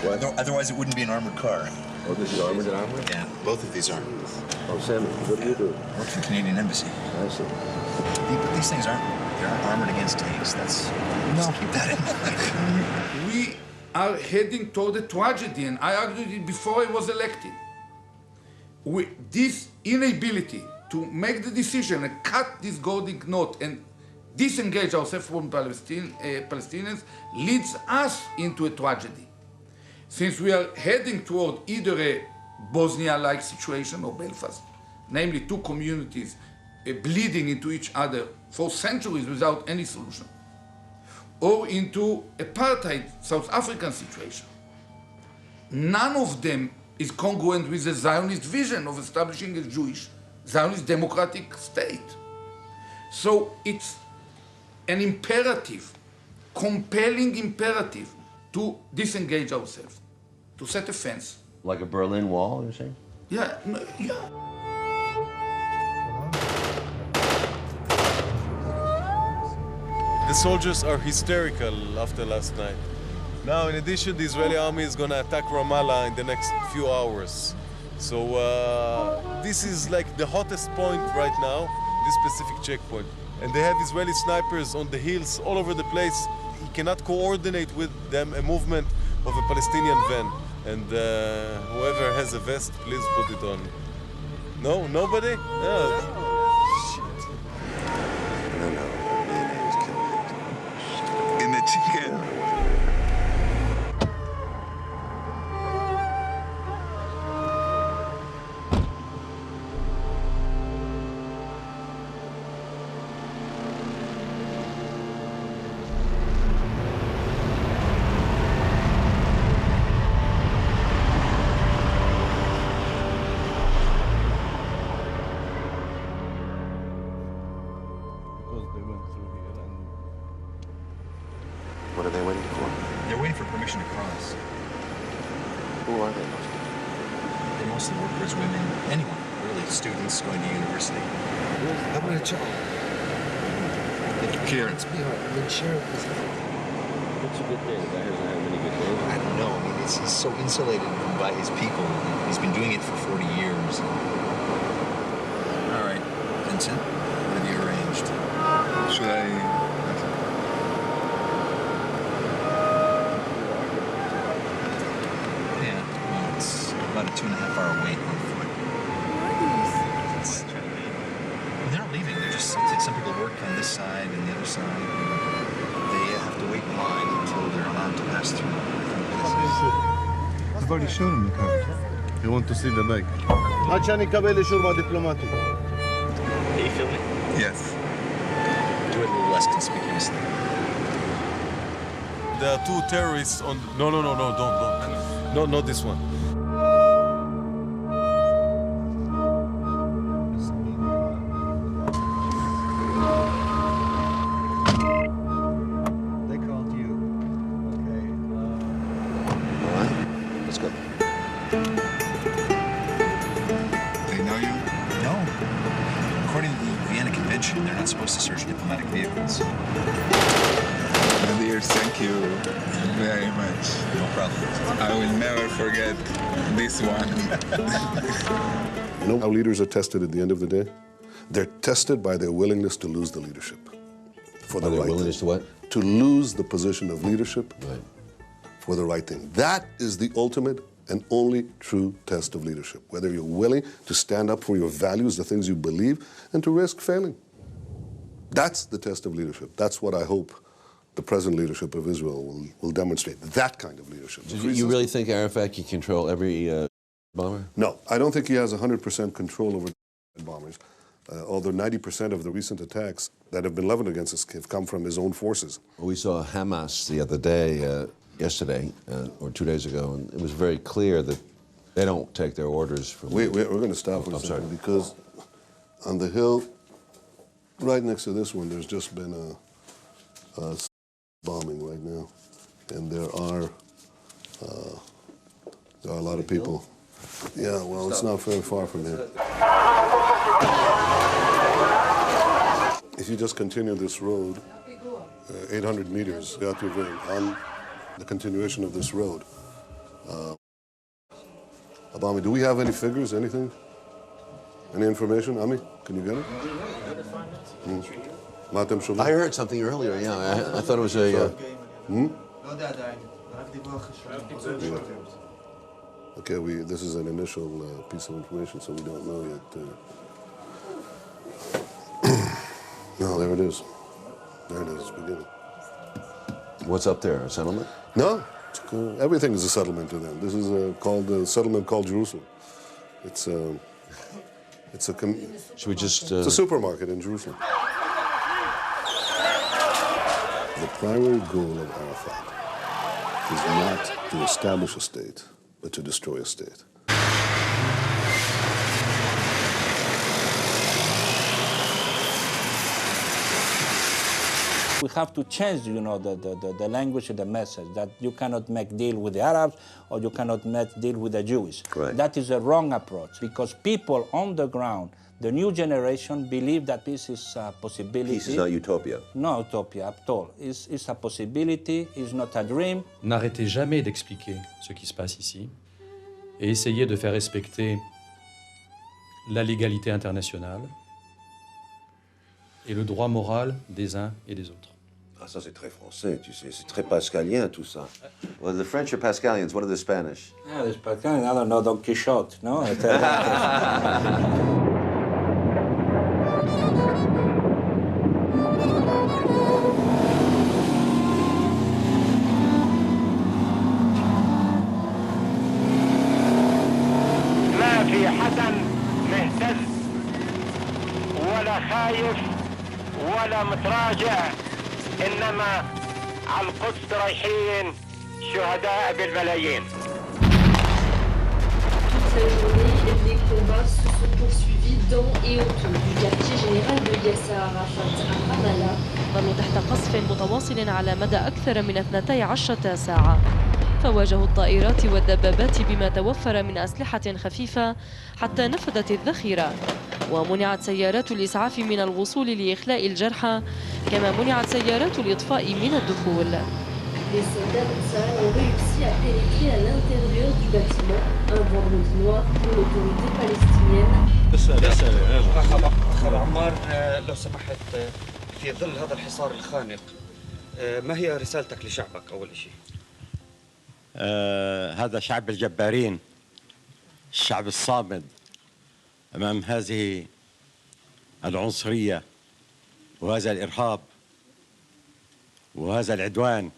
What?
Otherwise, it wouldn't be an armored car.
Oh, this is armored and armored?
Yeah, both of these are.
Oh, Sammy, what do you do?
I work for the Canadian Embassy.
I see.
But these things they're not armored against tanks. That's just keep that in mind.
We are heading toward a tragedy, and I argued it before I was elected. This inability to make the decision and cut this golden knot and disengage ourselves from Palestinians leads us into a tragedy. Since we are heading toward either a Bosnia-like situation or Belfast, namely 2 communities bleeding into each other for centuries without any solution, or into apartheid South African situation. None of them is congruent with the Zionist vision of establishing a Jewish Zionist democratic state. So it's an imperative, compelling imperative to disengage ourselves, to set a fence.
Like a Berlin Wall, you're saying?
Yeah, yeah.
The soldiers are hysterical after last night. Now, in addition, the Israeli army is going to attack Ramallah in the next few hours. So this is like the hottest point right now, this specific checkpoint. And they have Israeli snipers on the hills all over the place. He cannot coordinate with them a movement of a Palestinian van. And whoever has a vest, please put it on. No? Nobody? Yeah.
In the chicken.
They went through here and...
What are they waiting for?
They're waiting for permission to cross.
Who are they mostly?
They're mostly workers, women, anyone, really, students going to university. Here.
Let's be hard. I mean, Sheriff is...
What's a good day? The guy doesn't have many good days.
I don't know. I mean, he's so insulated by his people. He's been doing it for 40 years. All right, Vincent, what have you arranged?
Should I?
Yeah, well, it's about a 2.5-hour wait on foot. They're not leaving. They're just, some people work on this side and the other side. They have to wait in line until they're allowed to pass through.
I've already shown him the card. You want to see the bag?
Are you filming?
Yes.
Do it a little less conspicuously.
There are two terrorists on... No, don't. No, not this one.
They called you. Okay.
All right, let's go.
They know you?
No. According to the Vienna Convention, they're not supposed to search diplomatic vehicles.
My dear, thank you very much.
No problem.
I will never forget this one.
You know how leaders are tested at the end of the day? They're tested by their willingness to lose the leadership. For the
By their
right
willingness
thing.
to what?
To lose the position of leadership
Right.
for the right thing. That is the ultimate and only true test of leadership. Whether you're willing to stand up for your values, the things you believe, and to risk failing. That's the test of leadership. That's what I hope the present leadership of Israel will demonstrate. That kind of leadership.
So you really think Arafat can control every bomber?
No, I don't think he has 100% control over bombers. Although 90% of the recent attacks that have been leveled against us have come from his own forces.
We saw Hamas the other day, yesterday, or 2 days ago, and it was very clear that they don't take their orders from...
We're going to stop for a second because on the hill, right next to this one, there's just been a bombing right now. And there are a lot of people. Yeah, well, it's not very far from here. If you just continue this road, 800 meters, on the continuation of this road, Abami, do we have any figures, anything? Any information? Ami, can you get it?
I heard something earlier, yeah. I thought it was a...
Yeah. Okay, this is an initial piece of information, so we don't know yet. No, there it is. There it is, it's beginning.
What's up there, a settlement?
No, everything is a settlement to them. This is called a settlement called Jerusalem. It's a
Should we just...
It's a supermarket in Jerusalem. The primary goal of Arafat is not to establish a state, but to destroy a state.
We have to change, the language and the message, that you cannot make deal with the Arabs or you cannot make deal with the Jews.
Right.
That is a wrong approach because people on the ground, the new generation, believe that this is a possibility.
Peace is not utopia.
No utopia at all. It's a possibility, it's not a dream.
N'arrêtez jamais d'expliquer ce qui se passe ici et essayez de faire respecter la légalité internationale et le droit moral des uns et des autres.
Ah, ça c'est très français, tu sais, c'est très pascalien tout ça. Well, the French are Pascalians, what are the Spanish?
Yeah, the Spanish, I don't know, Don Quixote, no?
ما في حدا مهتز ولا خايف ولا متراجع إنما على القدس رايحين شهداء بالملايين.
combats se sont poursuivis dans et autour du quartier général de Yasser Arafat à Ramallah.
ظلوا تحت قصف متواصل على مدى أكثر من 12 ساعة. فواجهوا الطائرات والدبابات بما توفر من أسلحة خفيفة حتى نفذت الذخيرة، ومنعت سيارات الإسعاف من الوصول لإخلاء الجرحى، كما منعت سيارات الإطفاء من الدخول.
Les soldats d'Ansar ont réussi à pénétrer à l'intérieur du bâtiment un vendredi noir pour l'autorité palestinienne.
خبر عمار، لو سمحت، في ظل هذا الحصار الخانق ما هي رسالتك لشعبك أول شيء؟
هذا شعب الجبارين، الشعب الصامد أمام هذه العنصرية وهذا الإرهاب وهذا العدوان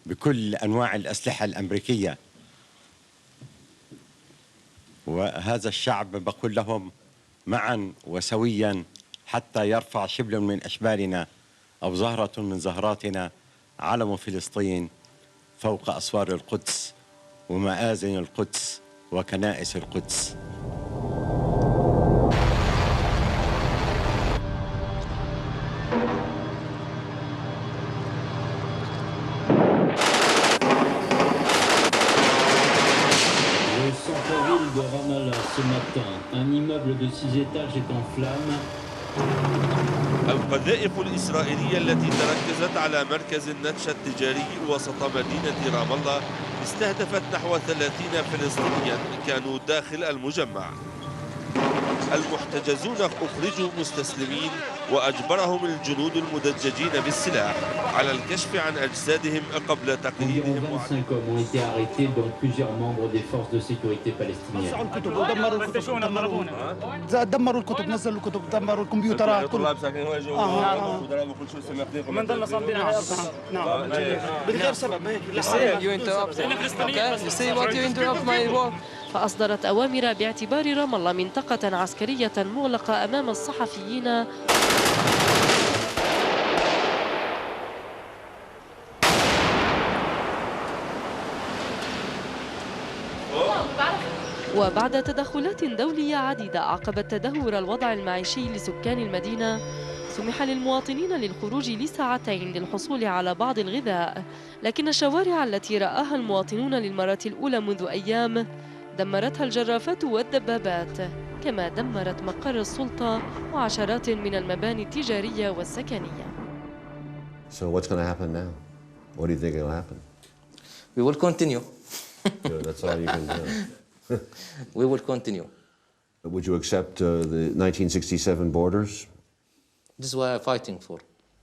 بكل أنواع الأسلحة الأمريكية. وهذا الشعب بقول لهم معا وسويا حتى يرفع شبل من أشبالنا أو زهرة من زهراتنا علم فلسطين فوق أسوار القدس ومآذن القدس وكنائس القدس.
Au centre-ville de Ramallah ce matin, un immeuble de 6 étages est en flammes.
القذائف الإسرائيلية التي تركزت على مركز النتشة التجاري وسط مدينة رام الله استهدفت نحو 30 فلسطينيا كانوا داخل المجمع. المحتجزون أخرجوا مستسلمين وأجبرهم الجنود المدججين بالسلاح على الكشف عن أجسادهم قبل تقييدهم.
25 hommes ont été arrêtés, dont plusieurs membres des forces de sécurité palestiniennes.
دمروا الكتب، نزلوا الكتب، دمروا الكمبيوترات.
طلاب ساكنين هون جوا وكل شيء سمعتكم. من ضلنا صامدين على الارض. نعم.
بالغير سبب.
فأصدرت أوامر باعتبار رام الله منطقة عسكرية مغلقة أمام الصحفيين وبعد تدخلات دولية عديدة عقبت تدهور الوضع المعيشي لسكان المدينة، سمح للمواطنين للخروج لساعتين للحصول على بعض الغذاء، لكن الشوارع التي رآها المواطنون للمرة الأولى منذ أيام دمرتها الجرافات والدبابات، كما دمرت مقر السلطة وعشرات من المباني التجارية والسكنية.
So what's going to happen now? What do you think will happen?
We will continue.
That's all you can do.
We will continue.
Would you accept the 1967 borders?
This is what I'm fighting for,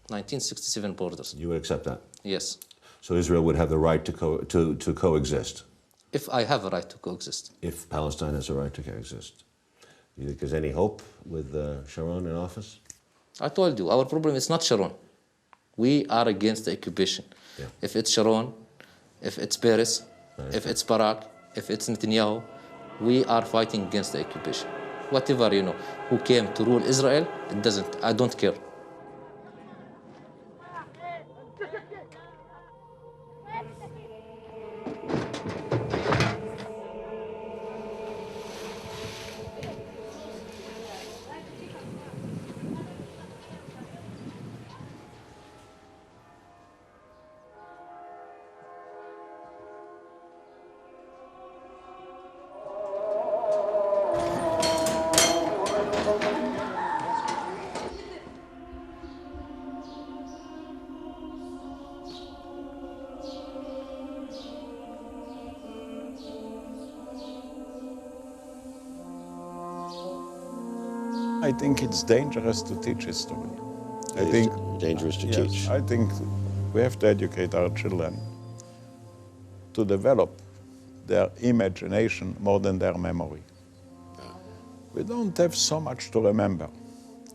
1967 borders.
You would accept that?
Yes.
So Israel would have the right to coexist?
If I have a right to coexist.
If Palestine has a right to coexist. Do you think there's any hope with Sharon in office?
I told you, our problem is not Sharon. We are against the occupation.
Yeah.
If it's Sharon, if it's Peres,
right.
If it's Barak, if it's Netanyahu, we are fighting against the occupation. Whatever, who came to rule Israel, I don't care.
I think it's dangerous to teach history.
I think dangerous to teach.
I think we have to educate our children to develop their imagination more than their memory. We don't have so much to remember.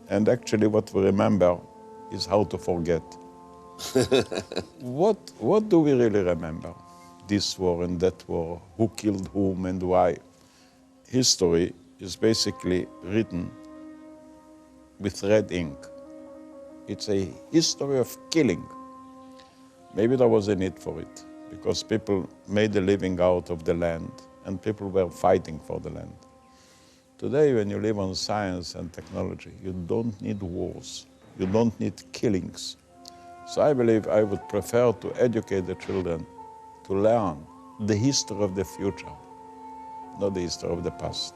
And actually what we remember is how to forget. What do we really remember? This war and that war, who killed whom and why? History is basically written with red ink. It's a history of killing. Maybe there was a need for it, because people made a living out of the land, and people were fighting for the land. Today, when you live on science and technology, you don't need wars. You don't need killings. So I believe I would prefer to educate the children to learn the history of the future, not the history of the past.